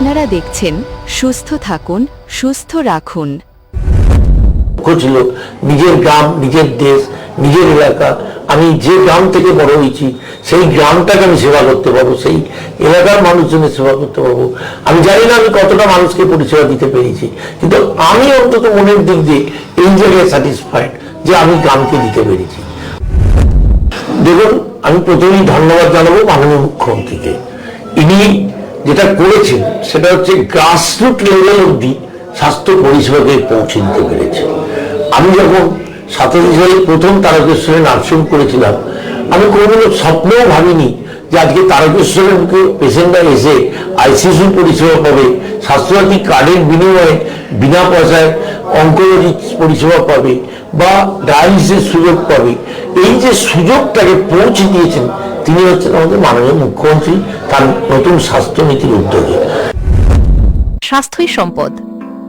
আপনারা দেখছেন সুস্থ থাকুন, সুস্থ রাখুন। ছিল নিজের গ্রাম, নিজের দেশ, নিজের এলাকা। আমি যে গ্রাম থেকে বড় হয়েছি সেই গ্রামটাকে আমি সেবা করতে পারবো, সেই এলাকার মানুষজনের সেবা করতে পারবো। আমি জানি না আমি কতটা মানুষকে পরিষেবা দিতে পেরেছি, কিন্তু আমি অন্তত মনের দিক দিয়ে এই জায়গায় স্যাটিসফাইড যে আমি গ্রামকে দিতে পেরেছি। দেখুন, আমি প্রথমেই ধন্যবাদ জানাবো মাননীয় মুখ্যমন্ত্রীকে। ইনি যেটা করেছেন সেটা হচ্ছে গ্রাসরুট লেভেল অব্দি স্বাস্থ্য পরিষেবাকে পৌঁছে দিতে পেরেছে। আমি যখন 87 সালে প্রথম তারকেশ্বরে নার্সিং করেছিলাম, আমি কোনোদিনও স্বপ্নেও ভাবিনি যে আজকে তারকেশ্বরের মুখে পেশেন্টরা এসে আইসিইউ পরিষেবা পাবে, স্বাস্থ্যসাথী কার্ডের বিনিময়ে বিনা পয়সায় অঙ্কোলজি পরিষেবা পাবে বা ডায়ালিসিসের সুযোগ পাবে। এই যে সুযোগটাকে পৌঁছে দিয়েছেন তিনি হচ্ছেন আমাদের মাননীয় মুখ্যমন্ত্রী, তার নতুন স্বাস্থ্যনীতির উদ্যোগে। স্বাস্থ্যই সম্পদ,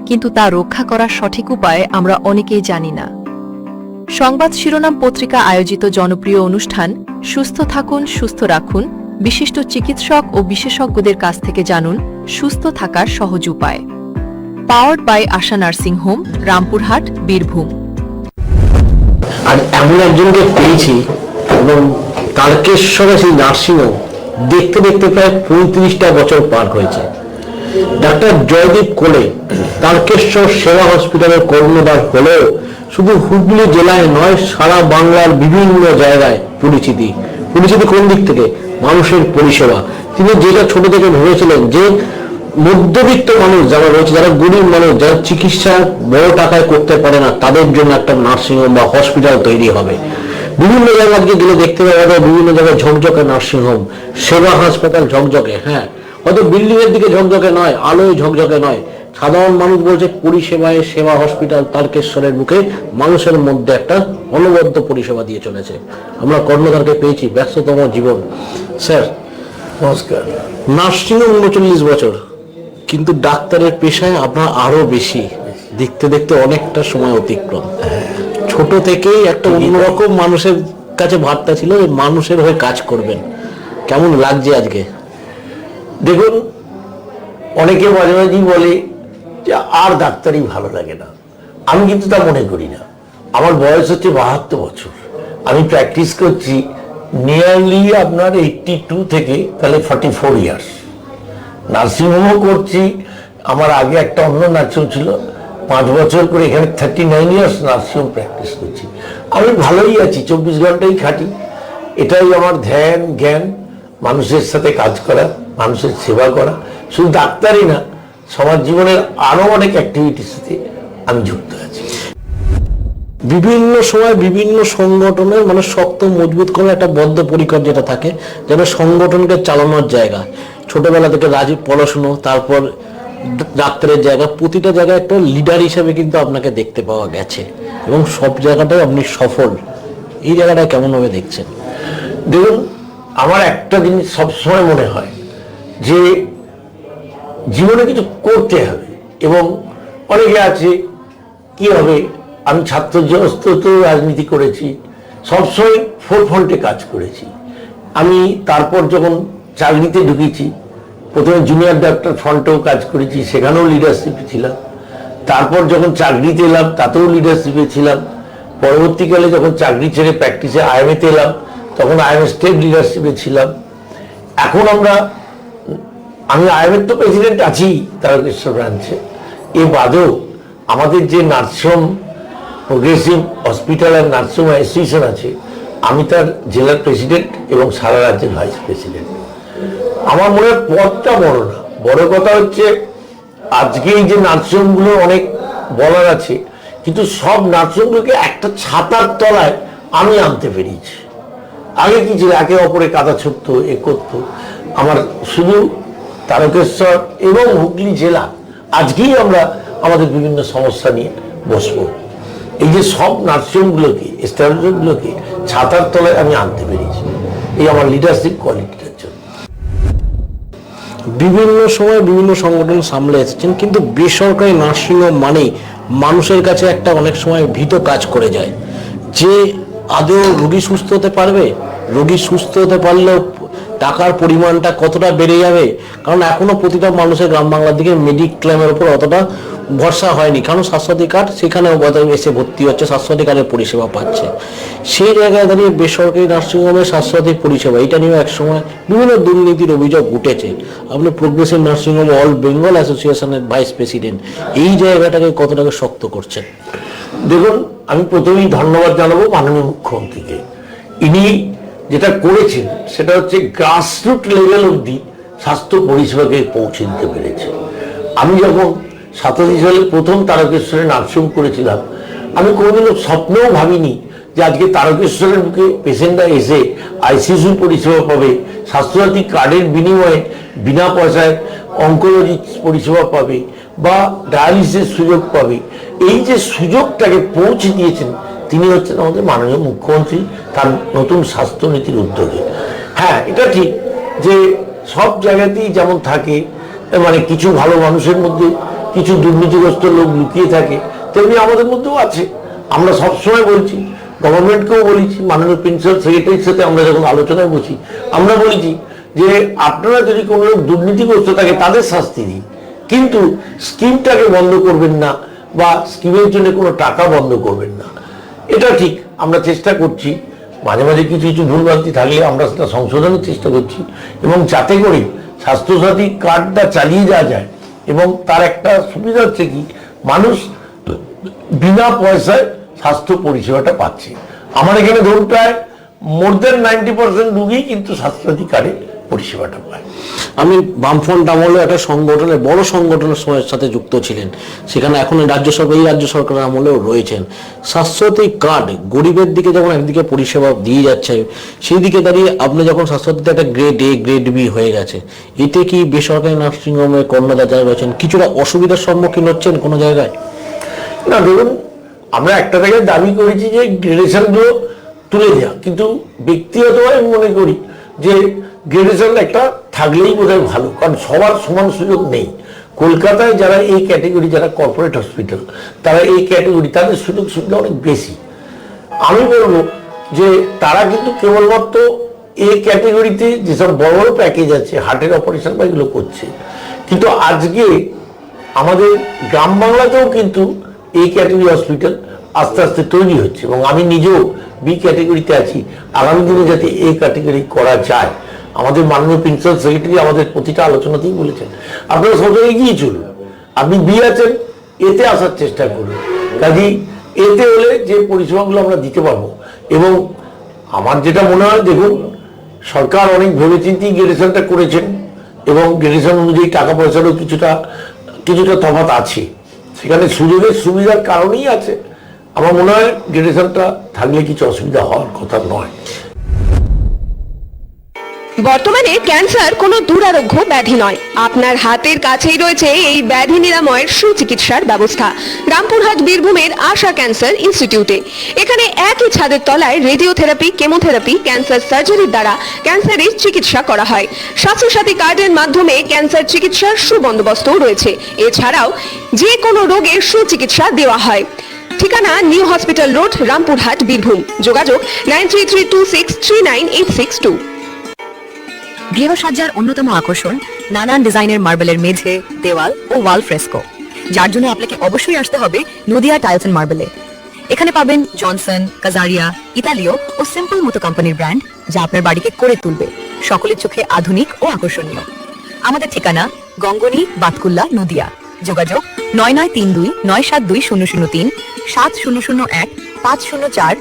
কিন্তু তা রক্ষা করার সঠিক উপায় আমরা অনেকেই জানি না। সংবাদ শিরোনাম পত্রিকা আয়োজিত জনপ্রিয় অনুষ্ঠান সুস্থ থাকুন, সুস্থ রাখুন, বিশিষ্ট চিকিৎসক ও বিশেষজ্ঞদের কাছ থেকে জানুন সুস্থ থাকার সহজ উপায়। Powered by Asha nursing home, Rampurhat, Birbhum. আর এমন একজনকে পেয়েছি এবং তারকেশ্বরে সেই নার্সিংহোম দেখতে দেখতে প্রায় 35টা বছর পার হয়েছে। ডাক্তার জয়দীপ কোলে তারকেশ্বর সেবা হসপিটালের কর্ণধার হলেও শুধু হুগলি জেলায় নয়, সারা বাংলার বিভিন্ন জায়গায় পরিচিতি কোন দিক থেকে? মানুষের পরিষেবা। তিনি যেটা ছোট থেকে ভেবেছিলেন যে মধ্যবিত্ত মানুষ যারা রয়েছে, যারা গরিব মানুষ, যারা চিকিৎসা বড় টাকায় করতে পারে না, তাদের জন্য একটা নার্সিংহোম বা হসপিটাল তৈরি হবে। বিভিন্ন জায়গায় আজকে গেলে দেখতে পাওয়া যায় বিভিন্ন জায়গায় ঝকঝকে নার্সিংহোম, সেবা হাসপাতাল ঝকঝকে। হ্যাঁ, হয়তো বিল্ডিং এর দিকে ঝকঝকে নয়, আলোয় ঝকঝকে নয়, সাধারণ মানুষ বলছে পরিষেবায় সেবা হসপিটাল তারকেশ্বরের মুখে মানুষের মধ্যে একটা অনবদ্য পরিষেবা দিয়ে চলেছে। আমরা কর্ণধারকে পেয়েছি, ব্যস্ততম জীবন। স্যার নমস্কার। নার্সিংহোম 39 বছর, কিন্তু ডাক্তারের পেশায় আপনার আরো বেশি, দেখতে দেখতে অনেকটা সময় অতিক্রম। ছোট থেকেই একটা অন্যরকম মানুষের কাছে বার্তা ছিল, মানুষের হয়ে কাজ করবেন। কেমন লাগছে আজকে? দেখুন, অনেকে মাঝে মাঝেই বলে যে আর ডাক্তারই ভালো লাগে না। আমি কিন্তু তা মনে করি না। আমার বয়স হচ্ছে 72 বছর। আমি প্র্যাকটিস করছি নিয়ারলি আপনার 82 থেকে তাহলে 44 ইয়ার্স। নার্সিংহোমও করছি। আমার আগে একটা অন্য নার্সিং ছিল, 5 বছর করে এখানে 39 ইয়ার্স নার্সিংহোম প্র্যাকটিস করছি। আমি ভালোই আছি, 24 ঘন্টাই খাটি। এটাই আমার ধ্যান জ্ঞান, মানুষের সাথে কাজ করা, মানুষের সেবা করা। শুধু ডাক্তারই না, সমাজ জীবনের আরো অনেক অ্যাক্টিভিটির সাথে আমি যুক্ত আছি। বিভিন্ন সময় বিভিন্ন সংগঠনের মানে শক্ত মজবুত করে একটা বদ্ধপরিকর যেটা থাকে, যেন সংগঠনকে চালানোর জায়গা। ছোটবেলা থেকে রাজীব পড়াশুনো, তারপর ডাক্তারের জায়গা, প্রতিটা জায়গায় একটা লিডার হিসেবে কিন্তু আপনাকে দেখতে পাওয়া গেছে এবং সব জায়গাটায় আপনি সফল। এই জায়গাটা কেমন ভাবে দেখছেন? দেখুন, আমার একটা জিনিস সবসময় মনে হয় যে জীবনে কিছু করতে হবে। এবং অনেকে আছে কি হবে, আমি ছাত্র জগতে রাজনীতি করেছি, সবসময় ফোরফ্রন্টে কাজ করেছি। আমি তারপর যখন চাকরিতে ঢুকেছি, প্রথমে জুনিয়র ডাক্তার ফ্রন্টেও কাজ করেছি, সেখানেও লিডারশিপে ছিলাম। তারপর যখন চাকরিতে এলাম তাতেও লিডারশিপে ছিলাম। পরবর্তীকালে যখন চাকরি ছেড়ে প্র্যাকটিসে আইএমএতে এলাম, তখন আইএমএ স্টেট লিডারশিপে ছিলাম। এখন আমি আইএমএর তো প্রেসিডেন্ট আছি তারকেশ্বর ব্রাঞ্চে। এ বাদেও আমাদের যে nursing home progressive hospital and nursing home association আছে, আমি তার জেলার প্রেসিডেন্ট এবং সারা রাজ্যের ভাইস প্রেসিডেন্ট। আমার মনে হয় পদটা বড় না, বড় কথা হচ্ছে আজকে এই যে নার্সিংহোমগুলো অনেক বলার আছে, কিন্তু সব নার্সিংহোমগুলোকে একটা ছাতার তলায় আমি আনতে পেরেছি। আগে কি ছিল, একে অপরে কাদা ছুটতো, এ করতো। আমার শুধু তারকেশ্বর এবং হুগলি জেলা আজকেই আমরা আমাদের বিভিন্ন সমস্যা নিয়ে বসবো। এই যে সব নার্সিংহোমগুলোকে, এস্টাবলিশমেন্টগুলোকে ছাতার তলায় আমি আনতে পেরেছি, এই আমার লিডারশিপ কোয়ালিটিটার জন্য। বিভিন্ন সময় বিভিন্ন সংগঠন সামলে এসেছেন, কিন্তু বেসরকারি নার্সিংহোম মানেই মানুষের কাছে একটা অনেক সময় ভীত কাজ করে যায় যে আদৌ রোগী সুস্থ হতে পারবে, রোগী সুস্থ হতে পারলেও টাকার পরিমাণটা কতটা বেড়ে যাবে, কারণ এখনো প্রতিটা মানুষের গ্রাম বাংলার দিকে মেডিক্লেমের উপর অতটা ভরসা হয়নি, কারণ স্বাস্থ্যসাথী কার্ড সেখানেও এসে ভর্তি হচ্ছে, স্বাস্থ্যসাথী কার্ডের পরিষেবা পাচ্ছে। সেই জায়গায় দাঁড়িয়ে বেসরকারি নার্সিংহোমের স্বাস্থ্যসাথী পরিষেবা, এটা নিয়ে একসময় বিভিন্ন দুর্নীতির অভিযোগ উঠেছে। আপনি প্রোগ্রেসিভ নার্সিংহোম অল বেঙ্গল অ্যাসোসিয়েশনের ভাইস প্রেসিডেন্ট, এই জায়গাটাকে কতটাকে শক্ত করছেন? দেখুন, আমি প্রথমেই ধন্যবাদ জানাবো মাননীয় মুখ্যমন্ত্রীকে। ইনি যেটা করেছেন সেটা হচ্ছে গ্রাসরুট লেভেল অবধি স্বাস্থ্য পরিষেবাকে পৌঁছে দিতে পেরেছে। আমি যখন 87 সালে প্রথম তারকেশ্বরে নার্সিংহোম করেছিলাম, আমি কোনোদিনও স্বপ্নেও ভাবিনি যে আজকে তারকেশ্বরের বুকে পেশেন্টরা এসে আইসিইউ পরিষেবা পাবে, স্বাস্থ্যসাথী কার্ডের বিনিময়ে বিনা পয়সায় অঙ্কোলজি পরিষেবা পাবে বা ডায়ালিসিসের সুযোগ পাবে। এই যে সুযোগটাকে পৌঁছে দিয়েছেন তিনি হচ্ছেন আমাদের মাননীয় মুখ্যমন্ত্রী, তার নতুন স্বাস্থ্যনীতির উদ্যোগে। হ্যাঁ, এটা ঠিক যে সব জায়গাতেই যেমন থাকে, মানে কিছু ভালো মানুষের মধ্যে কিছু দুর্নীতিগ্রস্ত লোক লুকিয়ে থাকে, তেমনি আমাদের মধ্যেও আছে। আমরা সবসময় বলছি, গভর্নমেন্টকেও বলেছি, মাননীয় প্রিন্সিপাল সেক্রেটারির সাথে আমরা যখন আলোচনায় বসি আমরা বলেছি যে আপনারা যদি কোনো লোক দুর্নীতিগ্রস্ত থাকে তাদের শাস্তি দিন, কিন্তু স্কিমটাকে বন্ধ করবেন না বা স্কিমের জন্য কোনো টাকা বন্ধ করবেন না। এটা ঠিক, আমরা চেষ্টা করছি, মাঝে মাঝে কিছু কিছু ভুলভ্রান্তি থাকলে আমরা সেটা সংশোধনের চেষ্টা করছি, এবং যাতে করে স্বাস্থ্যসাথী কার্ডটা চালিয়ে যাওয়া যায়। এবং তার একটা সুবিধা হচ্ছে কি, মানুষ বিনা পয়সায় স্বাস্থ্য পরিষেবাটা পাচ্ছে। আমার এখানে ধরুন প্রায় মোর দেন 90% রুগী কিন্তু স্বাস্থ্যসাথী কার্ডে পরিষেবাটা পায়। আমি বামফ্রন্ট আমলে একটা সংগঠনের বড় সংগঠনের সাথে যুক্ত ছিলেন, সেখানে এখন রাজ্য সরকার, এই রাজ্য সরকারের আমলেও রয়েছেন। স্বাস্থ্যসাথী কার্ড গরিবের দিকে যখন একদিকে পরিষেবা দিয়ে যাচ্ছে, সেই দিকে দাঁড়িয়ে আপনি যখন স্বাস্থ্যসাথীতে একটা গ্রেড এ গ্রেড বি হয়ে গেছে, এতে কি বেসরকারি নার্সিংহোমে কর্ণধার যারা রয়েছেন কিছুটা অসুবিধার সম্মুখীন হচ্ছেন কোনো জায়গায়? না, ধরুন আমরা একটা জায়গায় দাবি করেছি যে গ্রেডেশনগুলো তুলে দেওয়া, কিন্তু ব্যক্তিগতভাবে আমি মনে করি যে গ্রেডেশন একটা থাকলেই বোধহয় ভালো, কারণ সবার সমান সুযোগ নেই। কলকাতায় যারা এই ক্যাটেগরি, যারা কর্পোরেট হসপিটাল, তারা এই ক্যাটেগরি, তাদের সুযোগ সুবিধা অনেক বেশি। আমি বলবো যে তারা কিন্তু কেবলমাত্র এই ক্যাটেগরিতে যেসব বড় বড় প্যাকেজ আছে, হার্টের অপারেশন বা এগুলো করছে, কিন্তু আজকে আমাদের গ্রাম বাংলাতেও কিন্তু এই ক্যাটেগরি হসপিটাল আস্তে আস্তে তৈরি হচ্ছে, এবং আমি নিজেও বি ক্যাটেগরিতে আছি। আগামী দিনে যাতে এই ক্যাটেগরি করা যায়, আমাদের মাননীয় প্রিন্সিপাল সেক্রেটারি আমাদের প্রতিটা আলোচনাতেই বলেছেন আপনারা সবাই এগিয়ে চলুন, আপনি বি আছেন, এতে আসার চেষ্টা করুন। কাজেই এতে হলে যে পরিষেবাগুলো আমরা দিতে পারবো। এবং আমার যেটা মনে হয়, দেখুন সরকার অনেক ভেবেচিন্তেই গ্রেডেশনটা করেছেন, এবং গ্রেডেশন অনুযায়ী টাকা পয়সারও কিছুটা তফাৎ আছে, সেখানে সুযোগের সুবিধার কারণেই আছে। আমার মনে হয় গ্রেডেশনটা থাকলে কিছু অসুবিধা হওয়ার কথা নয়। বর্তমানে ক্যান্সার কোনো দুরারোগ্য ব্যাধি নয়, আপনার হাতের কাছেই রয়েছে এই ব্যাধি নিরাময়ের সুচিকিৎসার ব্যবস্থা রামপুরহাট বীরভূমের আশা ক্যান্সার ইনস্টিটিউটে। এখানে একই ছাদের তলায় রেডিওথেরাপি, কেমোথেরাপি, ক্যান্সার সার্জারির দ্বারা ক্যান্সারের চিকিৎসা করা হয়। স্বাস্থ্যসাথী কার্ডের মাধ্যমে ক্যান্সার চিকিৎসার সুবন্দোবস্তও রয়েছে। এছাড়াও যে কোনো রোগের সুচিকিৎসা দেওয়া হয়। ঠিকানা new hospital road, Rampurhat, Birbhum. যোগাযোগ 9332639862। গৃহসজ্জার অন্যতম আকর্ষণ নানান ডিজাইনের মার্বেলের মেঝে, দেওয়াল ও ওয়াল ফ্রেস্কো, যার জন্য আপনাকে অবশ্যই আসতে হবে নদিয়া টাইলস এন্ড মার্বেলে। এখানে পাবেন জনসন, কাজারিয়া, ইতালিও ও সিম্পল মতো কোম্পানির ব্র্যান্ড, যা আপনার বাড়িকে করে তুলবে সকলের চোখে আধুনিক ও আকর্ষণীয়। আমাদের ঠিকানা গঙ্গনি, বাতকুল্লা, নদিয়া। যোগাযোগ 9932972003 7001 504।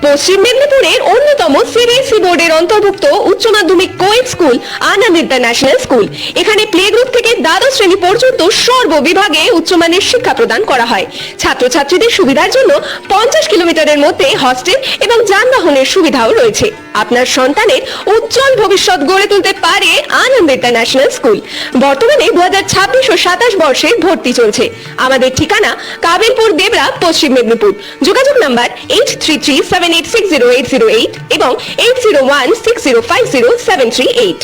পশ্চিম মেদিনীপুরের অন্যতম সিবিএসই বোর্ডের অন্তর্ভুক্ত উচ্চ মাধ্যমিক কোয়েড স্কুল আনন্দ ইন্টারন্যাশনাল স্কুল। এখানে প্লে গ্রুপ থেকে দ্বাদশ শ্রেণী পর্যন্ত সর্ববিভাগে উচ্চমানের শিক্ষা প্রদান করা হয়। ছাত্রছাত্রীদের সুবিধার জন্য 50 কিলোমিটারের মধ্যে হস্টেল এবং যানবাহনের সুবিধাও রয়েছে। আপনার সন্তানের উজ্জ্বল ভবিষ্যৎ গড়ে তুলতে পারে আনন্দ ইন্টারন্যাশনাল স্কুল। বর্তমানে 2026 ও 27 বর্ষের ভর্তি চলছে। আমাদের ঠিকানা কাবিলপুর, দেবরা, পশ্চিম মেদিনীপুর। যোগাযোগ নাম্বার 8337860808 এবং 8016050738।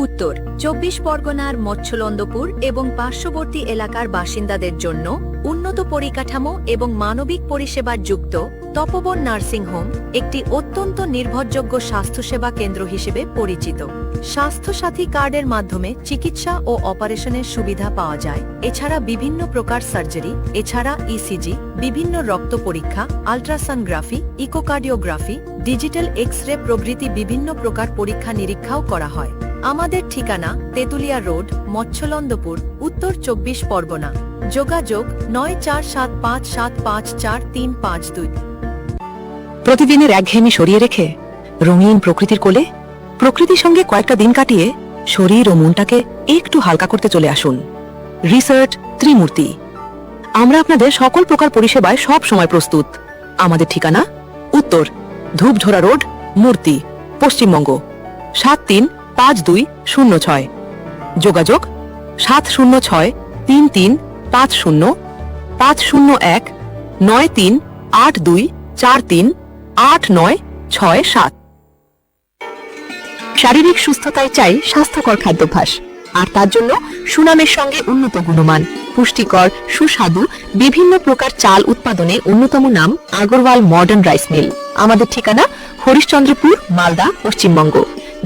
উত্তর 24 পরগনার মৎস্যলন্দপুর এবং পার্শ্ববর্তী এলাকার বাসিন্দাদের জন্য উন্নত পরিকাঠামো এবং মানবিক পরিষেবার যুক্ত তপবন নার্সিং হোম একটি অত্যন্ত নির্ভরযোগ্য স্বাস্থ্যসেবা কেন্দ্র হিসেবে পরিচিত। স্বাস্থ্যসাথী কার্ডের মাধ্যমে চিকিৎসা ও অপারেশনের সুবিধা পাওয়া যায়। এছাড়া বিভিন্ন প্রকার সার্জারি, এছাড়া ইসিজি, বিভিন্ন রক্ত পরীক্ষা, আল্ট্রাসোনোগ্রাফি, ইকোকার্ডিওগ্রাফি, ডিজিটাল এক্স-রে প্রভৃতি বিভিন্ন প্রকার পরীক্ষা নিরীক্ষাও করা হয়। আমাদের ঠিকানা তেতুলিয়া রোড, মৎস্যলন্দপুর, উত্তর 24 পরগনা। যোগাযোগ 9475754352। প্রতিদিনের একঘেয়েমি সরিয়ে রেখে রঙিন প্রকৃতির কোলে প্রকৃতির সঙ্গে কয়েকটা দিন কাটিয়ে শরীর ও মনটাকে একটু হালকা করতে চলে আসুন রিসার্চ ত্রিমূর্তি। আমরা আপনাদের সকল প্রকার পরিষেবায় সব সময় প্রস্তুত। আমাদের ঠিকানা উত্তর ধূপঝোড়া রোড, মূর্তি, পশ্চিমবঙ্গ 735206। যোগাযোগ 706-3350-501-9382438967। শারীরিক সুস্থতায় চাই স্বাস্থ্যকর খাদ্যাভ্যাস, আর তার জন্য সুনামের সঙ্গে উন্নত গুণমান, পুষ্টিকর, সুস্বাদু বিভিন্ন প্রকার চাল উৎপাদনে অন্যতম নাম আগরওয়াল মডার্ন রাইস মিল। আমাদের ঠিকানা হরিশ্চন্দ্রপুর, মালদা, পশ্চিমবঙ্গ।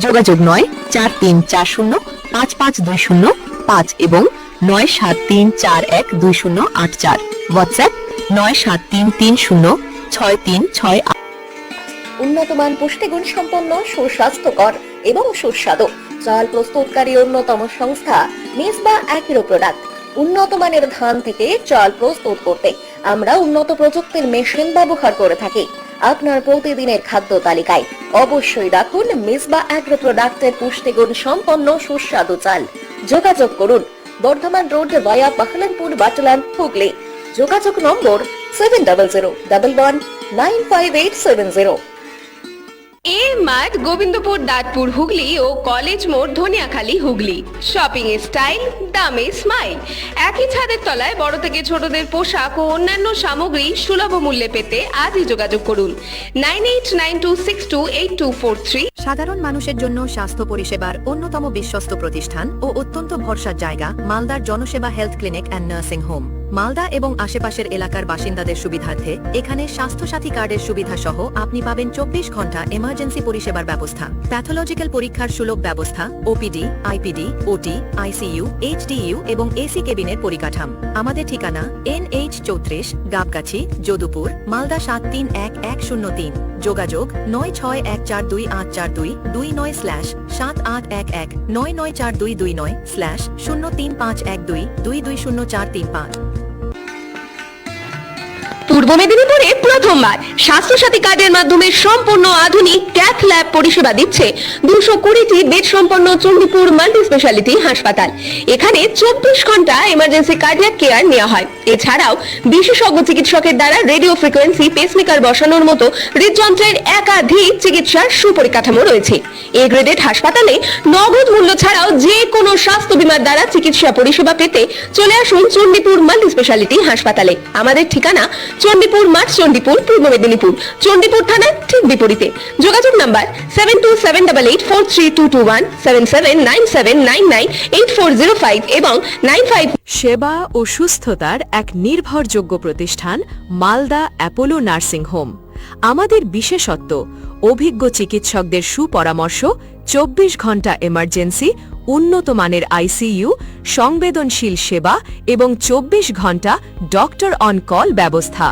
যোগাযোগ 9434055205 এবং 9734120084। হোয়াটসঅ্যাপ 9733063668। উন্নতমান পুষ্টিগুণ সম্পন্ন, সুস্বাস্থ্যকর এবং সুস্বাদু চাল প্রস্তুতকারী অন্যতম সংস্থা মিসবা অ্যাগ্রো প্রোডাক্ট। উন্নত মানের ধান থেকে চাল প্রস্তুত করতে আমরা উন্নত প্রযুক্তির মেশিন ব্যবহার করে থাকি। আপনার প্রতিদিনের খাদ্য তালিকায় অবশ্যই রাখুন মিসবা অ্যাগ্রো প্রোডাক্টের পুষ্টিগুণ সম্পন্ন সুস্বাদু চাল। যোগাযোগ করুন বর্ধমান রোড ভায়া বাহলানপুর, বাটলান, হুগলি। যোগাযোগ নম্বর 7001119580। এ মার্ট, গোবিন্দপুর, দাঁতপুর, হুগলি ও কলেজ মোড়, ধনিয়াখালী, হুগলি। শপিং এর স্টাইল, দামে স্মাইল। একই ছাদের তলায় বড় থেকে ছোটদের পোশাক ও অন্যান্য সামগ্রী সুলভ মূল্যে পেতে আজই যোগাযোগ করুন 9892628243। সাধারণ মানুষের জন্য স্বাস্থ্য পরিষেবার অন্যতম বিশ্বস্ত প্রতিষ্ঠান ও অত্যন্ত ভরসার জায়গা মালদার জনসেবা health clinic and nursing home. Malda এবং আশেপাশের এলাকার বাসিন্দাদের সুবিধার্থে এখানে স্বাস্থ্যসাথী কার্ডের সুবিধা সহ আপনি পাবেন 24 ঘন্টা এমার্জেন্সি পরিষেবার ব্যবস্থা, প্যাথোলজিক্যাল পরীক্ষার সুলভ ব্যবস্থা, ওপিডি, আইপিডি, ওটি, আইসিইউ, এইচডিইউ এবং এসি কেবিনের পরিকাঠাম। আমাদের ঠিকানা NH 34, গাবগাছি, যদুপুর, মালদা 731103। যোগাযোগ 961429782999/78129/0351222204352। পূর্ব মেদিনীপুরে প্রথমবার স্বাস্থ্যসাথী কার্ডের মাধ্যমে সম্পূর্ণ আধুনিক ক্যাথ ল্যাব পরিষেবা দিচ্ছে 220টি বেড সম্পন্ন চণ্ডীপুর মাল্টি স্পেশালিটি হাসপাতাল। এখানে 24 ঘন্টা এমার্জেন্সি কার্ডিয়াক কেয়ার নেওয়া হয়। এছাড়াও বিশেষজ্ঞ চিকিৎসকের দ্বারা রেডিও ফ্রিকোয়েন্সি পেসমেকার বসানোর মতো হৃদযন্ত্রের একাধিক চিকিৎসার সুপরিকাঠামো রয়েছে। এ গ্রেডেড হাসপাতালে নগদ মূল্য ছাড়াও যে কোনো স্বাস্থ্য বীমার দ্বারা চিকিৎসা পরিষেবা পেতে চলে আসুন চণ্ডীপুর মাল্টি স্পেশালিটি হাসপাতালে। আমাদের ঠিকানা চণ্ডীপুর মাঠ, চণ্ডীপুর, পূর্ব মেদিনীপুর, চণ্ডীপুর থানার ঠিক বিপরীতে। যোগাযোগ নাম্বার 7278843221, 7797998405 এবং 95। সেবা ও সুস্থতার এক নির্ভরযোগ্য প্রতিষ্ঠান মালদা অ্যাপোলো নার্সিং হোম। আমাদের বিশেষত্ব অভিজ্ঞ চিকিৎসকদের সুপরামর্শ, 24 ঘন্টা এমার্জেন্সি, উন্নত মানের আইসিইউ, সংবেদনশীল সেবা এবং 24 ঘন্টা ডক্টর অন কল ব্যবস্থা।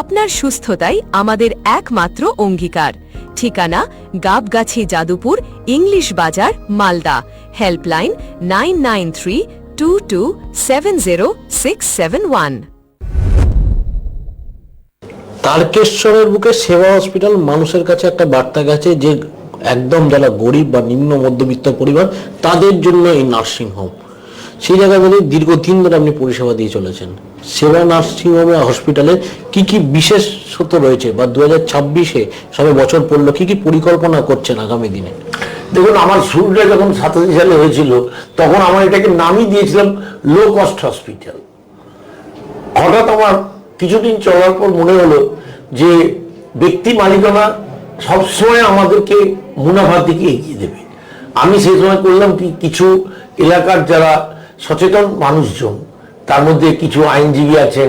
আপনার সুস্থতাই আমাদের একমাত্র অঙ্গীকার। ঠিকানা গাবগাছি, যাদুপুর, ইংলিশ বাজার, মালদা। হেল্পলাইন 9932270671। তারকেশ্বরের বুকে সেবা হসপিটাল মানুষের কাছে একটা বার্তা গেছে যে একদম যারা গরিব বা নিম্ন মধ্যবিত্ত পরিবার তাদের জন্য এই নার্সিং হোম। সেই জায়গায় বলে দীর্ঘদিন ধরে আপনি পরিষেবা দিয়ে চলেছেন। সেবা নার্সিং হোমে হসপিটালে কি কি বিশেষত্ব রয়েছে বা 2026-এ সবে বছর পড়লো, কি কি পরিকল্পনা করছেন আগামী দিনে? দেখুন, আমার শুরুটা যখন 87 সালে হয়েছিল তখন আমার এটাকে নামই দিয়েছিলাম লো কস্ট হসপিটাল। হঠাৎ আমার কিছুদিন চলার পর মনে হলো যে ব্যক্তি মালিকানা সবসময় আমাদেরকে মুনাফার দিকে এগিয়ে দেবে। আমি সেই সময় করলাম কি, কিছু এলাকার যারা সচেতন মানুষজন, তার মধ্যে কিছু আইনজীবী আছেন,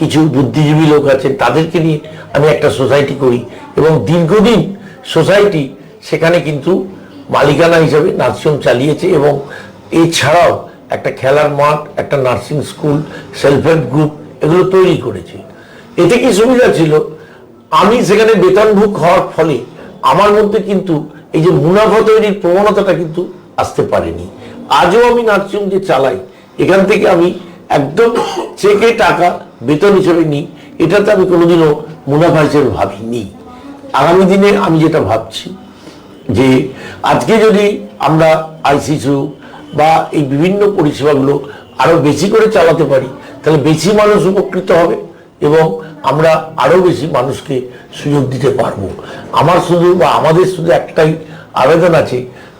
কিছু বুদ্ধিজীবী লোক আছেন, তাদেরকে নিয়ে আমি একটা সোসাইটি করি এবং দীর্ঘদিন সোসাইটি সেখানে কিন্তু মালিকানা হিসাবে নার্সিংহোম চালিয়েছে এবং এছাড়াও একটা খেলার মাঠ, একটা nursing school, self help group এগুলো তৈরি করেছে। এতে কি সুবিধা ছিল, আমি সেখানে বেতনভুক হওয়ার ফলে আমার মধ্যে কিন্তু এই যে মুনাফা তৈরির প্রবণতাটা কিন্তু আসতে পারেনি। আজও আমি নার্সিংহোম যে চালাই, এখান থেকে আমি একদম চেকে টাকা বেতন হিসেবে নিই, এটাতে আমি কোনোদিনও মুনাফা হিসেবে ভাবিনি। আগামী দিনে আমি যেটা ভাবছি যে আজকে যদি আমরা আইসিসিউ বা এই বিভিন্ন পরিষেবাগুলো আরো বেশি করে চালাতে পারি, তাহলে বেশি মানুষ উপকৃত হবে এবং আমরা আরো বেশি মানুষকে সুযোগ দিতে পারবো। আমার শুধু বা আমাদের শুধু একটাই আবেদন আছে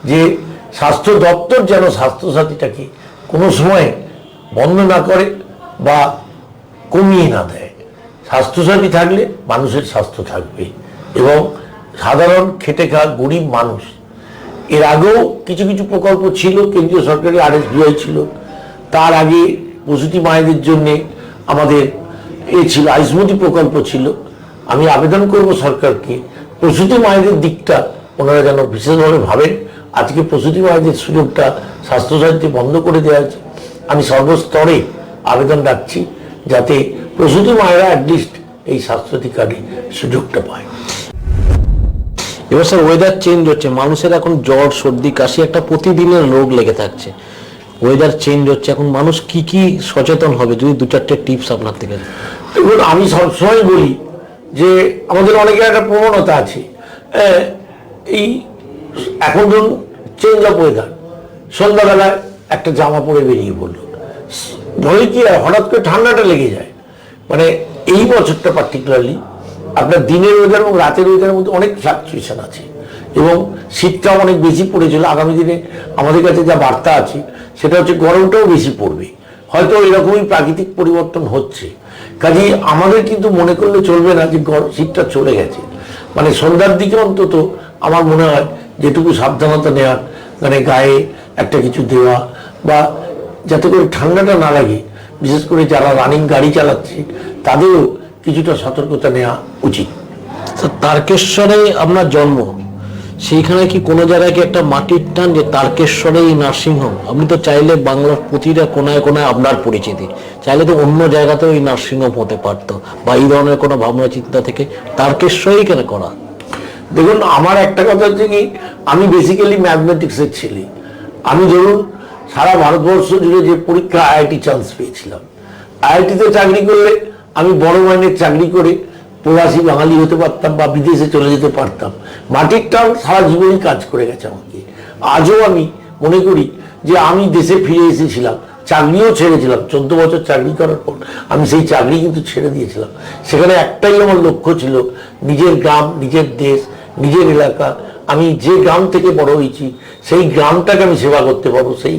যে স্বাস্থ্য দপ্তর যেন স্বাস্থ্যসাথীটাকে কোনো সময় বন্ধ না করে বা কমিয়ে না দেয়। স্বাস্থ্যসাথী থাকলে মানুষের স্বাস্থ্য থাকবে এবং সাধারণ খেটে খাওয়া গরিব মানুষ, এর আগেও কিছু কিছু প্রকল্প ছিল, কেন্দ্রীয় সরকারের RSBI ছিল, তার আগে প্রসূতি মায়েদের জন্য আমাদের ছিল আয়ুষ্মতি প্রকল্প ছিল। আমি আবেদন করব সরকারকে প্রসূতি মায়েদের দিকটা ওনারা যেন বিশেষভাবে ভাবেন। আজকে প্রসূতি মায়েদের সুযোগটা স্বাস্থ্যসাথী বন্ধ করে দেওয়া হয়েছে। আমি সর্বস্তরে আবেদন রাখছি যাতে প্রসূতি মায়েরা অ্যাটলিস্ট এই স্বাস্থ্যসাথী কার্ডে সুযোগটা পায়। এবার স্যার ওয়েদার চেঞ্জ হচ্ছে, মানুষের এখন জ্বর সর্দি কাশি একটা প্রতিদিনের রোগ লেগে থাকছে, ওয়েদার চেঞ্জ হচ্ছে, এখন মানুষ কি কি সচেতন হবে যদি দু চারটে টিপস আপনার থেকে। এবং আমি সবসময় বলি যে আমাদের অনেকের একটা প্রবণতা আছে, এই এখন ধরুন চেঞ্জ অফ ওয়েদার, সন্ধ্যাবেলায় একটা জামা পরে বেরিয়ে পড়লো, ধরে কি হয় হঠাৎ করে ঠান্ডাটা লেগে যায়। মানে এই বছরটা পার্টিকুলারলি আপনার দিনের ওয়েদার এবং রাতের ওয়েদারের মধ্যে অনেক ফ্লাকচুয়েশন আছে এবং শীতটাও অনেক বেশি পড়েছিল। আগামী দিনে আমাদের কাছে যা বার্তা আছে সেটা হচ্ছে গরমটাও বেশি পড়বে, হয়তো এরকমই প্রাকৃতিক পরিবর্তন হচ্ছে। কাজেই আমাদের কিন্তু মনে করলে চলবে না যে শীতটা চলে গেছে। মানে সন্ধ্যার দিকে অন্তত আমার মনে হয় যেটুকু সাবধানতা নেওয়ার, মানে গায়ে একটা কিছু দেওয়া বা যাতে করে ঠান্ডাটা না লাগে, বিশেষ করে যারা রানিং গাড়ি চালাচ্ছে তাদেরও কিছুটা সতর্কতা নেওয়া উচিত। তারকেশ্বরে আপনার জন্ম, সেইখানে কি কোনো জায়গায় কি একটা মাটির টান যে তারকেশ্বরে এই নার্সিংহোম? আপনি তো চাইলে বাংলার প্রতিটা কোনায় কোনায় আপনার পরিচিতি, চাইলে তো অন্য জায়গাতেও এই নার্সিংহোম হতে পারতো, বা এই ধরনের কোনো ভাবনা চিন্তা থেকে তারকেশ্বরেই কেন করা? দেখুন, আমার একটা কথা হচ্ছে কি, আমি বেসিক্যালি ম্যাথমেটিক্সের ছেলে। আমি ধরুন সারা ভারতবর্ষ জুড়ে যে পরীক্ষা IIT চান্স পেয়েছিলাম, IIT-তে চাকরি করলে আমি বড় মাইনের চাকরি করে প্রবাসী বাঙালি হতে পারতাম বা বিদেশে চলে যেতে পারতাম। মাটির টান সারা জীবনই কাজ করে গেছে আমাকে। আজও আমি মনে করি যে আমি দেশে ফিরে এসেছিলাম, চাকরিও ছেড়েছিলাম। 14 বছর চাকরি করার পর আমি সেই চাকরি কিন্তু ছেড়ে দিয়েছিলাম। সেখানে একটাই আমার লক্ষ্য ছিল, নিজের গ্রাম, নিজের দেশ, নিজের এলাকা। আমি যে গ্রাম থেকে বড় হয়েছি সেই গ্রামটাকে আমি সেবা করতে পারবো, সেই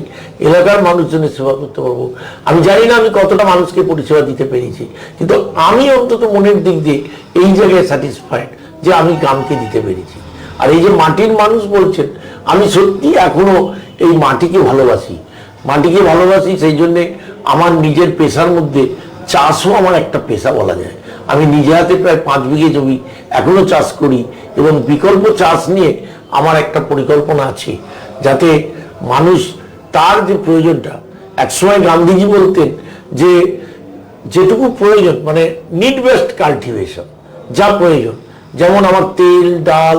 এলাকার মানুষজনের সেবা করতে পারবো। আমি জানি না আমি কতটা মানুষকে পরিষেবা দিতে পেরেছি, কিন্তু আমি অন্তত মনের দিক দিয়ে এই জায়গায় স্যাটিসফাইড যে আমি গ্রামকে দিতে পেরেছি। আর এই যে মাটির মানুষ বলছেন, আমি সত্যি এখনো এই মাটিকে ভালোবাসি, মাটিকে ভালোবাসি। সেই জন্যে আমার নিজের পেশার মধ্যে চাষও আমার একটা পেশা বলা যায়। আমি নিজে হাতে প্রায় 5 বিঘে জমি এখনো চাষ করি এবং বিকল্প চাষ নিয়ে আমার একটা পরিকল্পনা আছে, যাতে মানুষ তার যে প্রয়োজনটা, একসময় গান্ধীজি বলতেন যে যেটুকু প্রয়োজন, মানে নিড বেসড কাল্টিভেশন, যা প্রয়োজন, যেমন আমার তেল ডাল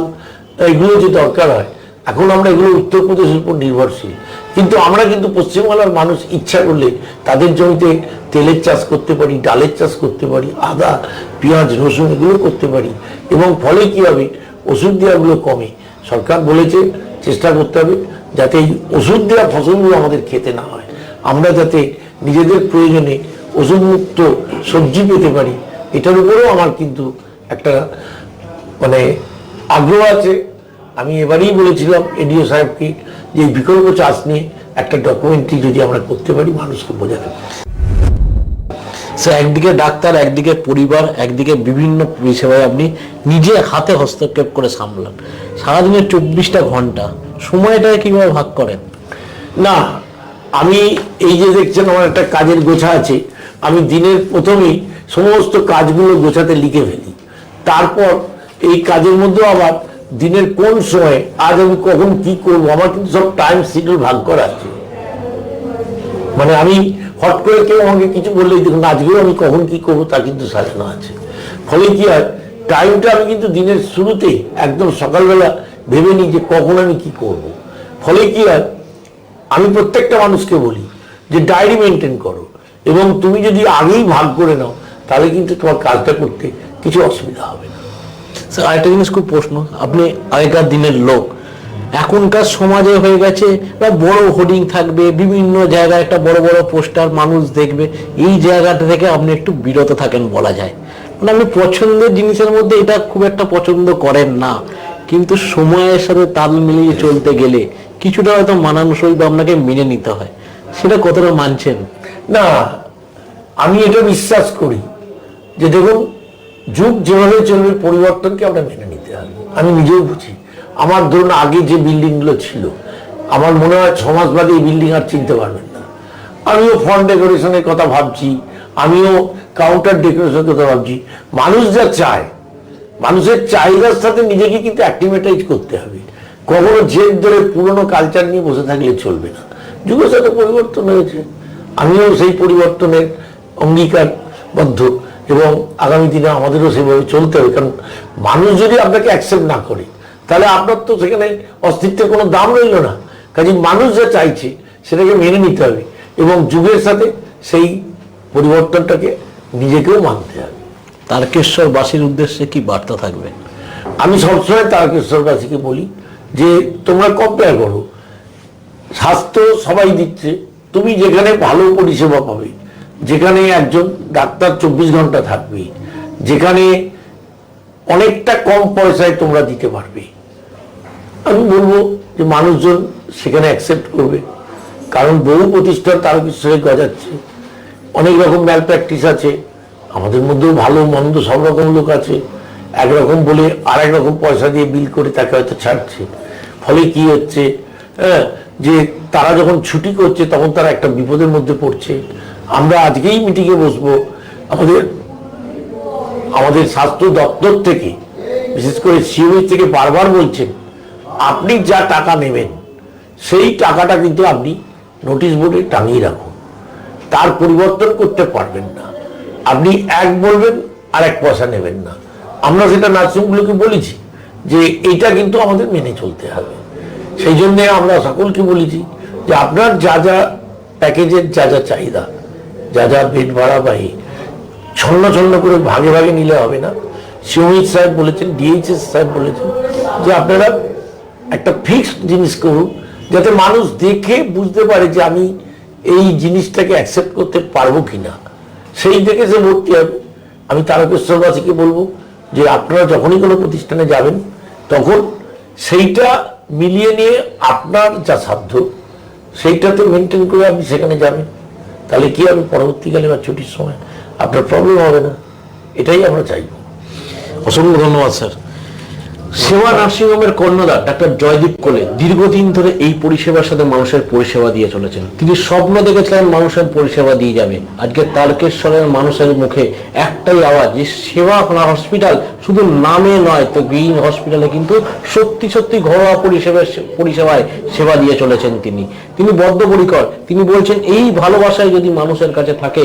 এগুলো যে দরকার হয়, এখন আমরা এগুলো উত্তরপ্রদেশের উপর নির্ভরশীল। কিন্তু আমরা কিন্তু পশ্চিমবাংলার মানুষ ইচ্ছা করলে তাদের জমিতে তেলের চাষ করতে পারি, ডালের চাষ করতে পারি, আদা পেঁয়াজ রসুন এগুলো করতে পারি। এবং ফলে কি হবে, ওষুধ দেওয়াগুলো কমে। সরকার বলেছে চেষ্টা করতে হবে যাতে এই ওষুধ দেওয়া ফসলগুলো আমাদের খেতে না হয়, আমরা যাতে নিজেদের প্রয়োজনে ওষুধমুক্ত সবজি পেতে পারি। এটার উপরেও আমার কিন্তু একটা মানে আগ্রহ আছে। আমি এবারেই বলেছিলাম এডিও সাহেবকে যে বিকল্প চাষ নিয়ে একটা ডকুমেন্টারি যদি আমরা করতে পারি, মানুষকে বোঝাতে পারি। একদিকে ডাক্তার, একদিকে পরিবার, একদিকে বিভিন্ন পরিষেবায় আপনি নিজে হাতে হস্তক্ষেপ করে সামলান। সারাদিনের 24টা ঘন্টা সময়টা কিভাবে ভাগ করেন? না, আমি এই যে দেখছেন আমার একটা কাজের গোছা আছে, আমি দিনের প্রথমেই সমস্ত কাজগুলো গোছাতে লিখে ফেলি। তারপর এই কাজের মধ্যেও আবার দিনের কোন সময় আজ আমি কখন কি করবো, আমার কিন্তু সব টাইম শিডিউল ভাগ করা আছে। মানে আমি হট করে কেউ আমাকে কিছু বললেই দেখুন আজকেও আমি কখন কি করবো তা কিন্তু সাজানো আছে। ফলে কি হয়, টাইমটা আমি কিন্তু দিনের শুরুতে একদম সকালবেলা ভেবে নিই যে কখন আমি কি করব। ফলে কি হয়, আমি প্রত্যেকটা মানুষকে বলি যে ডায়েরি মেনটেন করো, এবং তুমি যদি আগেই ভাগ করে নাও তাহলে কিন্তু তোমার কাজটা করতে কিছু অসুবিধা হবে না। স্যার আরেকটা জিনিস খুব প্রশ্ন, আপনি আগেকার দিনের লোক, এখনকার সমাজে হয়ে গেছে একটা বড় হোর্ডিং থাকবে, বিভিন্ন জায়গায় একটা বড় বড় পোস্টার মানুষ দেখবে, এই জায়গাটা থেকে আপনি একটু বিরত থাকেন বলা যায়। মানে আপনি পছন্দের জিনিসের মধ্যে এটা খুব একটা পছন্দ করেন না, কিন্তু সময়ের সাথে তাল মিলিয়ে চলতে গেলে কিছুটা হয়তো মানানসই বা আপনাকে মেনে নিতে হয়, সেটা কতটা মানছেন? না, আমি এটা বিশ্বাস করি যে দেখুন যুগ যেভাবে চলবে পরিবর্তনকে আমরা মেনে নিতে হবে। আমি নিজেও বুঝি, আমার ধরুন আগে যে বিল্ডিংগুলো ছিল, আমার মনে হয় 6 মাস বাদে এই বিল্ডিং আর চিনতে পারবেন না। আমিও ফ্রন্ট ডেকোরেশনের কথা ভাবছি, আমিও কাউন্টার ডেকোরেশনের কথা ভাবছি। মানুষ যা চায়, মানুষের চাহিদার সাথে নিজেকে কিন্তু অ্যাক্টিভেটাইজ করতে হবে। কখনো জেদ ধরে পুরনো কালচার নিয়ে বসে থাকলে চলবে না। যুগের সাথে পরিবর্তন হয়েছে, আমিও সেই পরিবর্তনের অঙ্গীকারবদ্ধ, এবং আগামী দিনে আমাদেরও সেভাবে চলতে হবে। কারণ মানুষ যদি আপনাকে অ্যাকসেপ্ট না করে তাহলে আপনার তো সেখানে অস্তিত্বের কোনো দাম রইল না। কাজে মানুষ যা চাইছে সেটাকে মেনে নিতে হবে, এবং যুগের সাথে সেই পরিবর্তনটাকে নিজেকেও মানতে হবে। তারকেশ্বরবাসীর উদ্দেশ্যে কি বার্তা থাকবে? আমি সবসময় তারকেশ্বরবাসীকে বলি যে তোমরা কম্পেয়ার করো, স্বাস্থ্য সবাই দিচ্ছে, তুমি যেখানে ভালো পরিষেবা পাবে, যেখানে একজন ডাক্তার 24 ঘন্টা থাকবে, যেখানে অনেকটা কম পয়সায় তোমরা দিতে পারবে, আমি বলবো যে মানুষজন সেখানে অ্যাকসেপ্ট করবে। কারণ বহু প্রতিষ্ঠান তারকেশ্বরে গজাচ্ছে, অনেক রকম ম্যাল প্র্যাকটিস আছে, আমাদের মধ্যেও ভালো মন্দ সব রকম লোক আছে। একরকম বলে আর এক রকম পয়সা দিয়ে বিল করে তাকে হয়তো ছাড়ছে। ফলে কি হচ্ছে, যে তারা যখন ছুটি করছে তখন তারা একটা বিপদের মধ্যে পড়ছে। আমরা আজকেই মিটিংয়ে বসবো, আমাদের স্বাস্থ্য দপ্তর থেকে, বিশেষ করে সিওএইচ থেকে বারবার বলছেন আপনি যা টাকা নেবেন সেই টাকাটা কিন্তু আপনি নোটিশ বোর্ডে টাঙিয়ে রাখুন, তার পরিবর্তন করতে পারবেন না। আপনি এক বলবেন আর 1 পয়সা নেবেন না। আমরা সেটা নার্সিংগুলোকে বলেছি যে এটা কিন্তু আমাদের মেনে চলতে হবে। সেই জন্যে আমরা সকলকে বলেছি যে আপনার যা যা প্যাকেজের যা যা চাহিদা, যা যা বেড ভাড়া বা ছন্ন ছন্ন করে ভাগে ভাগে নিলে হবে না। সিওএইচ সাহেব বলেছেন, ডিএইচএস সাহেব বলেছেন যে আপনারা একটা ফিক্সড জিনিস করুন, যাতে মানুষ দেখে বুঝতে পারে যে আমি এই জিনিসটাকে অ্যাকসেপ্ট করতে পারবো কিনা, সেই দেখে সে ভর্তি হবে। আমি তারকেশ্বরবাসীকে বলবো যে আপনারা যখনই কোনো প্রতিষ্ঠানে যাবেন তখন সেইটা মিলিয়ে নিয়ে আপনার যা সাধ্য সেইটাতে মেনটেন করে আপনি সেখানে যাবেন। তাহলে কি হবে, পরবর্তীকালে বা ছুটির সময় আপনার প্রবলেম হবে না। এটাই আমরা চাইব। অসংখ্য ধন্যবাদ স্যার। সেবা নার্সিংহোমের কর্ণধার ডাক্তার জয়দীপ কোলে দীর্ঘদিন ধরে এই পরিষেবার সাথে মানুষের পরিষেবা দিয়ে চলেছেন। তিনি স্বপ্ন দেখেছিলেন মানুষের পরিষেবা দিয়ে যাবে। আজকে তারকেশ্বরের মানুষের মুখে একটাই আওয়াজ যে সেবা হসপিটাল শুধু নামে নয়, তো গ্রিন হসপিটালে কিন্তু সত্যি সত্যি ঘরোয়া পরিষেবায় সেবা দিয়ে চলেছেন তিনি বদ্ধপরিকর। তিনি বলছেন এই ভালোবাসায় যদি মানুষের কাছে থাকে,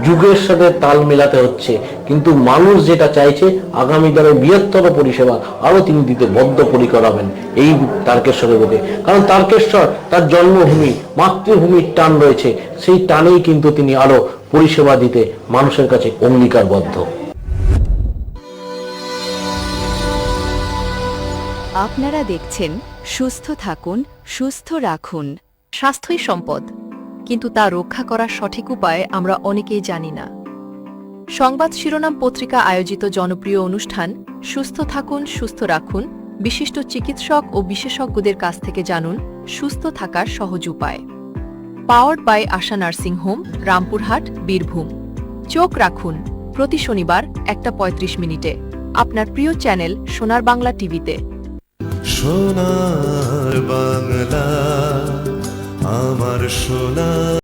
যুগের সাথে তাল মেলাতে হচ্ছে, কিন্তু মানুষ যেটা চাইছে আগামী দিনে বৃহত্তর পরিষেবা আরো তিনি দিতে বদ্ধপরিকর হবেন এই তারকেশ্বরের বুকে। কারণ তারকেশ্বর তার জন্মভূমি, মাতৃভূমির টান রয়েছে, সেই টানেই কিন্তু তিনি আরো পরিষেবা দিতে মানুষের কাছে অঙ্গীকারবদ্ধ। আপনারা দেখছেন সুস্থ থাকুন, সুস্থ রাখুন। স্বাস্থ্যই সম্পদ, কিন্তু তা রক্ষা করার সঠিক উপায় আমরা অনেকেই জানি না। সংবাদ শিরোনাম পত্রিকা আয়োজিত জনপ্রিয় অনুষ্ঠান সুস্থ থাকুন, সুস্থ রাখুন, বিশিষ্ট চিকিৎসক ও বিশেষজ্ঞদের কাছ থেকে জানুন সুস্থ থাকার সহজ উপায়। Powered by Asha nursing home, Rampurhat, Birbhum. চোখ রাখুন প্রতি শনিবার 1:35 মিনিটে আপনার প্রিয় চ্যানেল সোনার বাংলা টিভিতে। সোনার বাংলা, আমার সোনা।